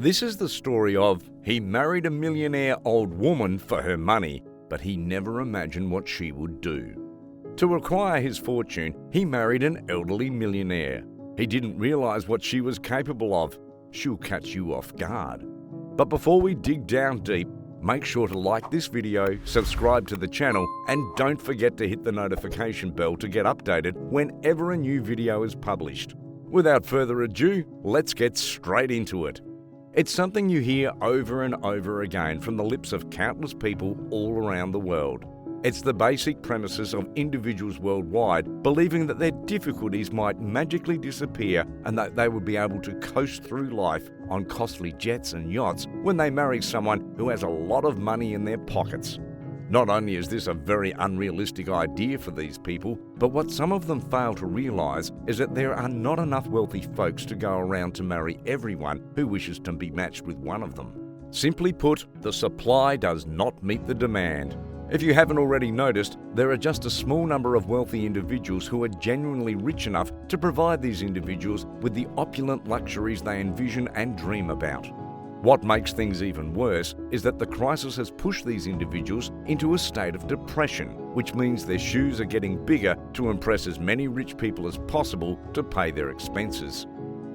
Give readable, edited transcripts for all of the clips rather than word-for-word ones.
This is the story of he married a millionaire old woman for her money, but he never imagined what she would do. To acquire his fortune, he married an elderly millionaire. He didn't realize what she was capable of. She'll catch you off guard. But before we dig down deep, make sure to like this video, subscribe to the channel, and don't forget to hit the notification bell to get updated whenever a new video is published. Without further ado, let's get straight into it. It's something you hear over and over again from the lips of countless people all around the world. It's the basic premises of individuals worldwide believing that their difficulties might magically disappear and that they would be able to coast through life on costly jets and yachts when they marry someone who has a lot of money in their pockets. Not only is this a very unrealistic idea for these people, but what some of them fail to realize is that there are not enough wealthy folks to go around to marry everyone who wishes to be matched with one of them. Simply put, the supply does not meet the demand. If you haven't already noticed, there are just a small number of wealthy individuals who are genuinely rich enough to provide these individuals with the opulent luxuries they envision and dream about. What makes things even worse is that the crisis has pushed these individuals into a state of depression, which means their shoes are getting bigger to impress as many rich people as possible to pay their expenses.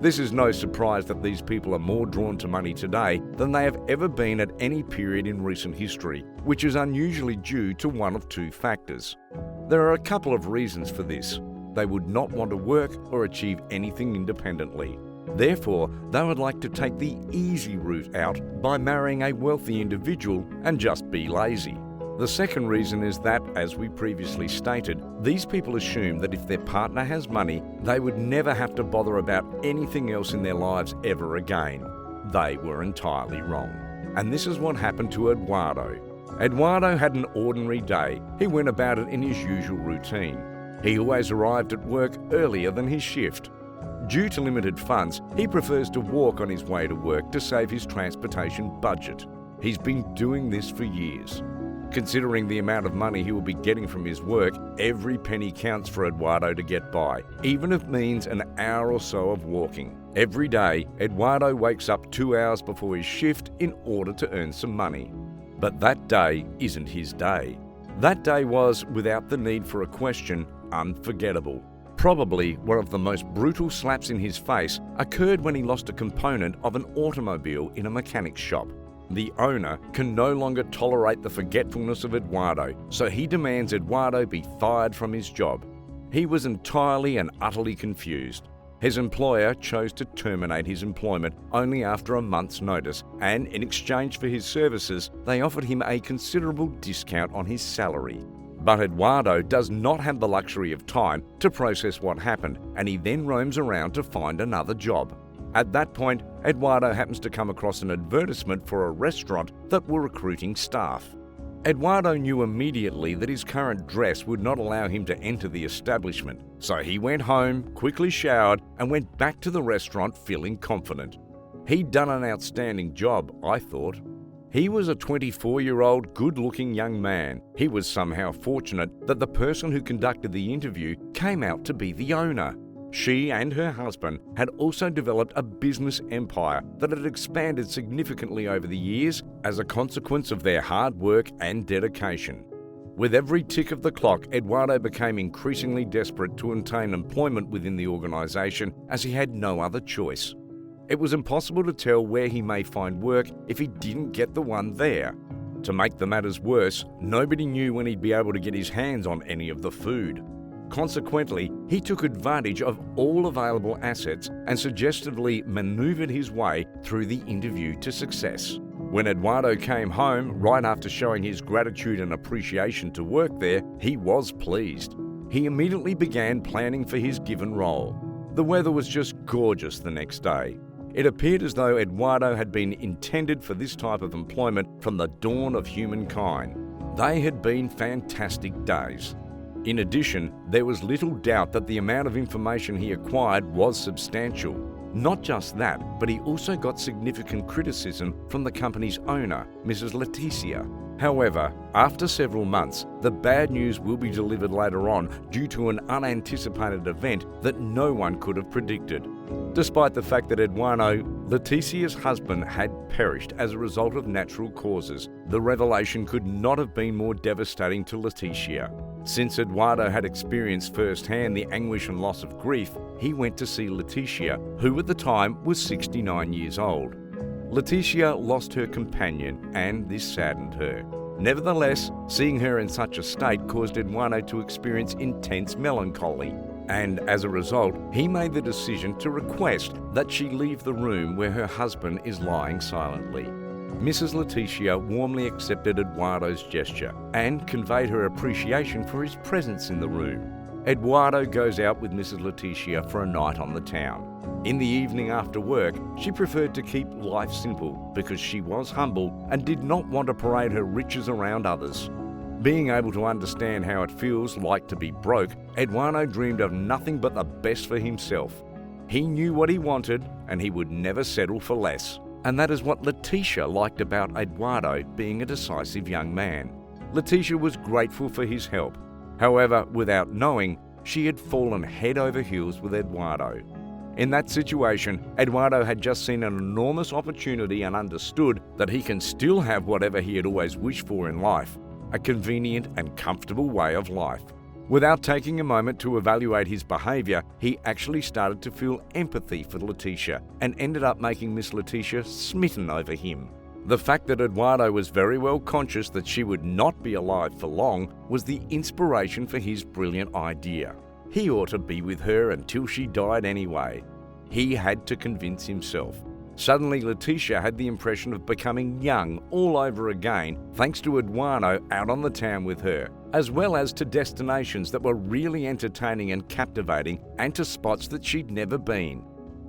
This is no surprise that these people are more drawn to money today than they have ever been at any period in recent history, which is unusually due to one of two factors. There are a couple of reasons for this. They would not want to work or achieve anything independently. Therefore, they would like to take the easy route out by marrying a wealthy individual and just be lazy. The second reason is that, as we previously stated, these people assume that if their partner has money, they would never have to bother about anything else in their lives ever again. They were entirely wrong. And this is what happened to Eduardo. Eduardo had an ordinary day. He went about it in his usual routine. He always arrived at work earlier than his shift. Due to limited funds, he prefers to walk on his way to work to save his transportation budget. He's been doing this for years. Considering the amount of money he will be getting from his work, every penny counts for Eduardo to get by, even if it means an hour or so of walking. Every day, Eduardo wakes up 2 hours before his shift in order to earn some money. But that day isn't his day. That day was, without the need for a question, unforgettable. Probably one of the most brutal slaps in his face occurred when he lost a component of an automobile in a mechanic's shop. The owner can no longer tolerate the forgetfulness of Eduardo, so he demands Eduardo be fired from his job. He was entirely and utterly confused. His employer chose to terminate his employment only after a month's notice, and in exchange for his services, they offered him a considerable discount on his salary. But Eduardo does not have the luxury of time to process what happened, and he then roams around to find another job. At that point, Eduardo happens to come across an advertisement for a restaurant that were recruiting staff. Eduardo knew immediately that his current dress would not allow him to enter the establishment, so he went home, quickly showered, and went back to the restaurant feeling confident. He'd done an outstanding job, I thought. He was a 24-year-old, good-looking young man. He was somehow fortunate that the person who conducted the interview came out to be the owner. She and her husband had also developed a business empire that had expanded significantly over the years as a consequence of their hard work and dedication. With every tick of the clock, Eduardo became increasingly desperate to obtain employment within the organization as he had no other choice. It was impossible to tell where he may find work if he didn't get the one there. To make the matters worse, nobody knew when he'd be able to get his hands on any of the food. Consequently, he took advantage of all available assets and suggestively maneuvered his way through the interview to success. When Eduardo came home, right after showing his gratitude and appreciation to work there, he was pleased. He immediately began planning for his given role. The weather was just gorgeous the next day. It appeared as though Eduardo had been intended for this type of employment from the dawn of humankind. They had been fantastic days. In addition, there was little doubt that the amount of information he acquired was substantial. Not just that, but he also got significant criticism from the company's owner, Mrs. Leticia. However, after several months, the bad news will be delivered later on due to an unanticipated event that no one could have predicted. Despite the fact that Eduardo, Leticia's husband, had perished as a result of natural causes, the revelation could not have been more devastating to Leticia. Since Eduardo had experienced firsthand the anguish and loss of grief, he went to see Leticia, who at the time was 69 years old. Leticia lost her companion, and this saddened her. Nevertheless, seeing her in such a state caused Eduardo to experience intense melancholy, and as a result, he made the decision to request that she leave the room where her husband is lying silently. Mrs. Leticia warmly accepted Eduardo's gesture and conveyed her appreciation for his presence in the room. Eduardo goes out with Mrs. Leticia for a night on the town. In the evening after work, she preferred to keep life simple because she was humble and did not want to parade her riches around others. Being able to understand how it feels like to be broke, Eduardo dreamed of nothing but the best for himself. He knew what he wanted and he would never settle for less. And that is what Leticia liked about Eduardo being a decisive young man. Leticia was grateful for his help. However, without knowing, she had fallen head over heels with Eduardo. In that situation, Eduardo had just seen an enormous opportunity and understood that he can still have whatever he had always wished for in life, a convenient and comfortable way of life. Without taking a moment to evaluate his behaviour, he actually started to feel empathy for Leticia and ended up making Miss Leticia smitten over him. The fact that Eduardo was very well conscious that she would not be alive for long was the inspiration for his brilliant idea. He ought to be with her until she died anyway. He had to convince himself. Suddenly, Leticia had the impression of becoming young all over again thanks to Eduardo out on the town with her, as well as to destinations that were really entertaining and captivating and to spots that she'd never been.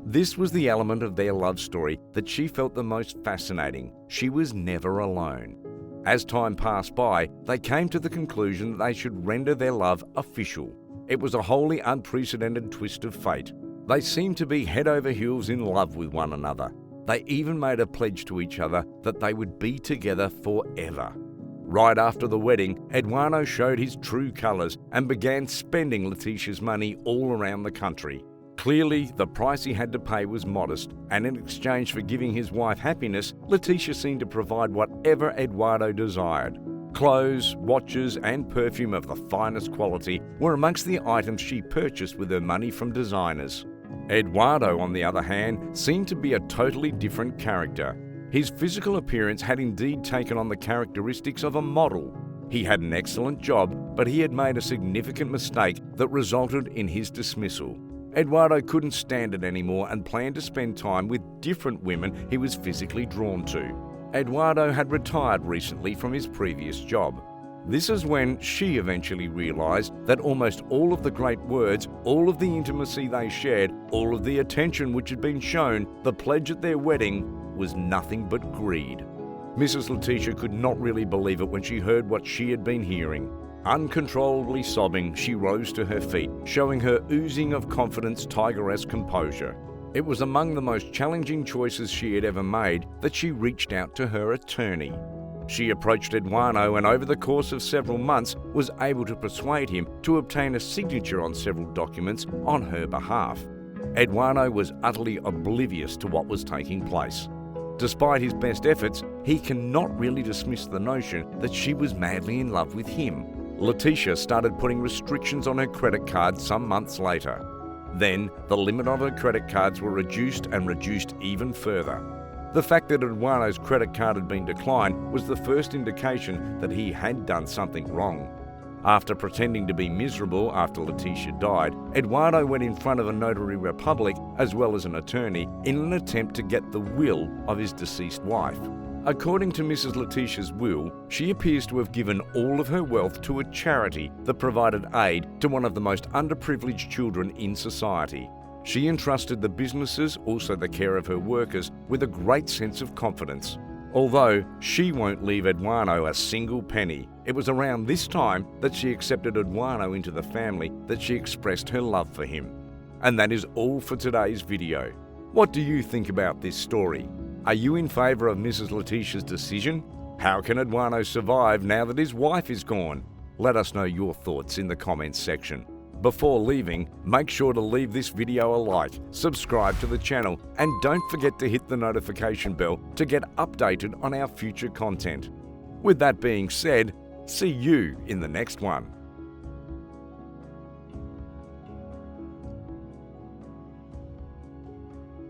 This was the element of their love story that she felt the most fascinating. She was never alone. As time passed by, they came to the conclusion that they should render their love official. It was a wholly unprecedented twist of fate. They seemed to be head over heels in love with one another. They even made a pledge to each other that they would be together forever. Right after the wedding, Eduardo showed his true colours and began spending Leticia's money all around the country. Clearly, the price he had to pay was modest, and in exchange for giving his wife happiness, Leticia seemed to provide whatever Eduardo desired. Clothes, watches, and perfume of the finest quality were amongst the items she purchased with her money from designers. Eduardo, on the other hand, seemed to be a totally different character. His physical appearance had indeed taken on the characteristics of a model. He had an excellent job, but he had made a significant mistake that resulted in his dismissal. Eduardo couldn't stand it anymore and planned to spend time with different women he was physically drawn to. Eduardo had retired recently from his previous job. This is when she eventually realised that almost all of the great words, all of the intimacy they shared, all of the attention which had been shown, the pledge at their wedding, was nothing but greed. Mrs. Leticia could not really believe it when she heard what she had been hearing. Uncontrollably sobbing, she rose to her feet, showing her oozing of confidence, tigress composure. It was among the most challenging choices she had ever made that she reached out to her attorney. She approached Eduardo and over the course of several months was able to persuade him to obtain a signature on several documents on her behalf. Eduardo was utterly oblivious to what was taking place. Despite his best efforts, he cannot really dismiss the notion that she was madly in love with him. Leticia started putting restrictions on her credit card some months later. Then, the limit of her credit cards were reduced and reduced even further. The fact that Eduardo's credit card had been declined was the first indication that he had done something wrong. After pretending to be miserable after Leticia died, Eduardo went in front of a notary public as well as an attorney in an attempt to get the will of his deceased wife. According to Mrs. Leticia's will, she appears to have given all of her wealth to a charity that provided aid to one of the most underprivileged children in society. She entrusted the businesses, also the care of her workers, with a great sense of confidence. Although she won't leave Eduardo a single penny, it was around this time that she accepted Eduardo into the family that she expressed her love for him. And that is all for today's video. What do you think about this story? Are you in favour of Mrs. Letitia's decision? How can Eduardo survive now that his wife is gone? Let us know your thoughts in the comments section. Before leaving, make sure to leave this video a like, subscribe to the channel, and don't forget to hit the notification bell to get updated on our future content. With that being said, see you in the next one.